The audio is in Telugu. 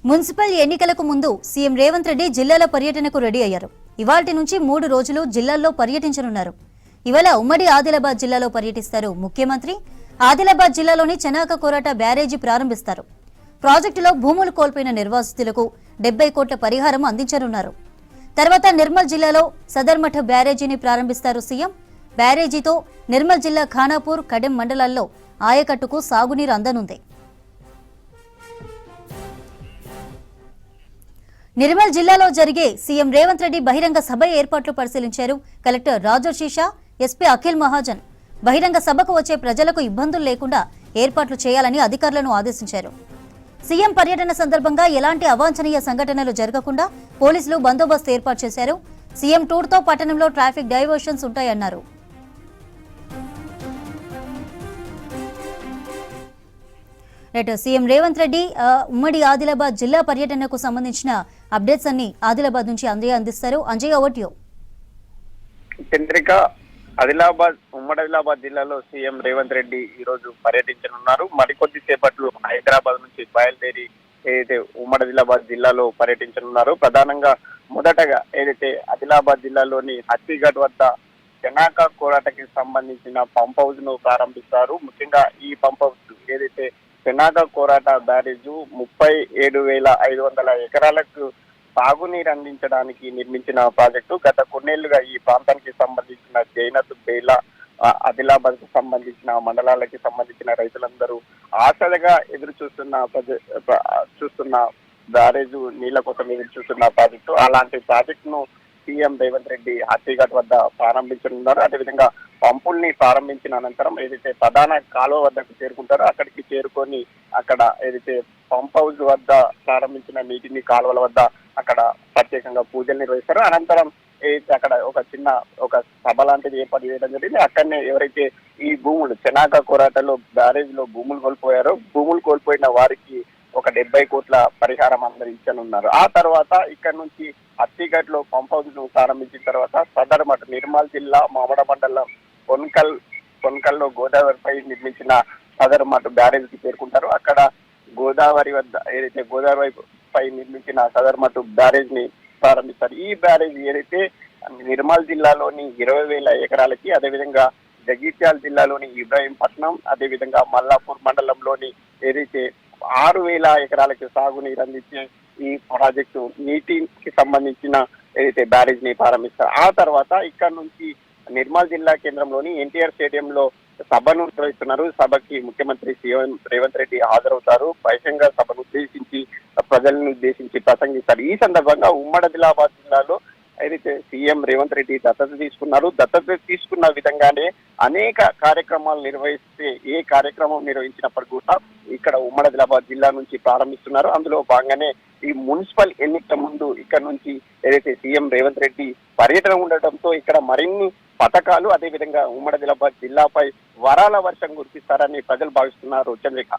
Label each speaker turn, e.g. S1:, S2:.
S1: మున్సిపల్ ఎన్నికలకు ముందు సీఎం రేవంత్ రెడ్డి జిల్లాల పర్యటనకు రెడీ అయ్యారు. ఇవాల్టి నుంచి 3 రోజులు జిల్లాల్లో పర్యటించనున్నారు. ఇవాళ ఉమ్మడి ఆదిలాబాద్ జిల్లాలో పర్యటిస్తారు ముఖ్యమంత్రి. ఆదిలాబాద్ జిల్లాలోని చెనాక కోరాట బ్యారేజీ ప్రారంభిస్తారు. ప్రాజెక్టులో భూములు కోల్పోయిన నిర్వాసితులకు 70 కోట్ల పరిహారం అందించనున్నారు. తర్వాత నిర్మల్ జిల్లాలో సదర్మఠ బ్యారేజీని ప్రారంభిస్తారు సీఎం. బ్యారేజీతో నిర్మల్ జిల్లా ఖానాపూర్, కడెం మండలాల్లో ఆయకట్టుకు సాగునీరు అందనుంది. నిర్మల్ జిల్లాలో జరిగే సీఎం రేవంత్ రెడ్డి బహిరంగ సభ ఏర్పాట్లు పరిశీలించారు కలెక్టర్ రాజర్షీషా, ఎస్పీ అఖిల్ మహాజన్. బహిరంగ సభకు వచ్చే ప్రజలకు ఇబ్బందులు లేకుండా ఏర్పాట్లు చేయాలని అధికారులను ఆదేశించారు. సీఎం పర్యటన సందర్భంగా ఎలాంటి అవాంఛనీయ సంఘటనలు జరగకుండా పోలీసులు బందోబస్తు ఏర్పాటు చేశారు. సీఎం టూర్తో పట్టణంలో ట్రాఫిక్ డైవర్షన్స్ ఉంటాయన్నారు. సీఎం రేవంత్ రెడ్డి ఉమ్మడి ఆదిలాబాద్ జిల్లా పర్యటనకు సంబంధించిన అప్డేట్స్ అన్ని ఆదిలాబాద్ నుంచి అంజయ్య అందిస్తారు. Anjaiah, over to you.
S2: Chandrika, ఉమ్మడి ఆదిలాబాద్ జిల్లాలో సీఎం రేవంత్ రెడ్డి ఈ రోజు పర్యటించనున్నారు. మరికొద్ది సేపట్లో హైదరాబాద్ నుంచి బయలుదేరి ఏదైతే ఉమ్మడి ఆదిలాబాద్ జిల్లాలో పర్యటించనున్నారు. ప్రధానంగా మొదటగా ఏదైతే ఆదిలాబాద్ జిల్లాలోని హత్తిఘట్ వద్ద చెనాక కోరాటకి సంబంధించిన పంప్ హౌస్ ను ప్రారంభిస్తారు. ముఖ్యంగా ఈ పంప్ హౌస్ ఏదైతే చెనాక కోరాట బ్యారేజు 37,500 ఎకరాలకు సాగునీరు అందించడానికి నిర్మించిన ప్రాజెక్టు. గత కొన్నేళ్లుగా ఈ ప్రాంతానికి సంబంధించిన జైనత్, బేలా, ఆదిలాబాద్ కు సంబంధించిన మండలాలకి సంబంధించిన రైతులందరూ ఆశగా ఎదురు చూస్తున్న బ్యారేజు నీళ్ల కోసం ఎదురు చూస్తున్న ప్రాజెక్టు. అలాంటి ప్రాజెక్టును సీఎం రేవంత్ రెడ్డి హత్తిఘట్ వద్ద ప్రారంభించనున్నారు. అదేవిధంగా పంపుల్ని ప్రారంభించిన అనంతరం ఏదైతే ప్రధాన కాలువ వద్దకు చేరుకుంటారో అక్కడికి చేరుకొని అక్కడ ఏదైతే పంప్ హౌస్ వద్ద ప్రారంభించిన నీటిని కాలువల వద్ద అక్కడ ప్రత్యేకంగా పూజలు నిర్వహిస్తారు. అనంతరం ఏదైతే అక్కడ ఒక సభ లాంటిది ఏర్పాటు చేయడం జరిగింది. అక్కడనే ఎవరైతే ఈ భూములు చెనాక కోరాటలో బ్యారేజ్ లో భూములు కోల్పోయిన వారికి ఒక 70 కోట్ల పరిహారం అందరించనున్నారు. ఆ తర్వాత ఇక్కడ నుంచి హత్తిఘట్ లో పంప్ హౌస్ ను ప్రారంభించిన తర్వాత సదర్మఠ, నిర్మల్ జిల్లా మామడ మండలం కొన్కల్లో గోదావరిపై నిర్మించిన సదర్మఠ బ్యారేజ్ కి చేరుకుంటారు. అక్కడ గోదావరి వద్ద ఏదైతే గోదావరిపై నిర్మించిన సదర్మఠ బ్యారేజ్ ని ప్రారంభిస్తారు. ఈ బ్యారేజ్ ఏదైతే నిర్మల్ జిల్లాలోని 20,000 ఎకరాలకి, అదేవిధంగా జగిత్యాల జిల్లాలోని ఇబ్రాహీంపట్నం, అదేవిధంగా మల్లాపూర్ మండలంలోని ఏదైతే 6,000 ఎకరాలకి సాగునీరు అందించే ఈ ప్రాజెక్టు నీటికి సంబంధించిన ఏదైతే బ్యారేజ్ ని ప్రారంభిస్తారు. ఆ తర్వాత ఇక్కడ నుంచి నిర్మల్ జిల్లా కేంద్రంలోని ఎన్టీఆర్ స్టేడియంలో సభను నిర్వహిస్తున్నారు. సభకి ముఖ్యమంత్రి సీఎం రేవంత్ రెడ్డి హాజరవుతారు. బహిరంగ సభను ఉద్దేశించి ప్రజలను ఉద్దేశించి ప్రసంగిస్తారు. ఈ సందర్భంగా ఉమ్మడి ఆదిలాబాద్ జిల్లాలో ఏదైతే సీఎం రేవంత్ రెడ్డి దత్తత తీసుకున్నారు, దత్తత తీసుకున్న విధంగానే అనేక కార్యక్రమాలు నిర్వహిస్తే ఏ కార్యక్రమం నిర్వహించినప్పటికీ కూడా ఇక్కడ ఉమ్మడి ఆదిలాబాద్ జిల్లా నుంచి ప్రారంభిస్తున్నారు. అందులో భాగంగానే ఈ మున్సిపల్ ఎన్నికల ముందు ఇక్కడ నుంచి ఏదైతే సీఎం రేవంత్ రెడ్డి పర్యటన ఉండటంతో ఇక్కడ మరిన్ని పథకాలు, అదేవిధంగా ఉమ్మడి ఆదిలాబాద్ జిల్లాపై వరాల వర్షం కురిపిస్తారని ప్రజలు భావిస్తున్నారు. చంద్రిక.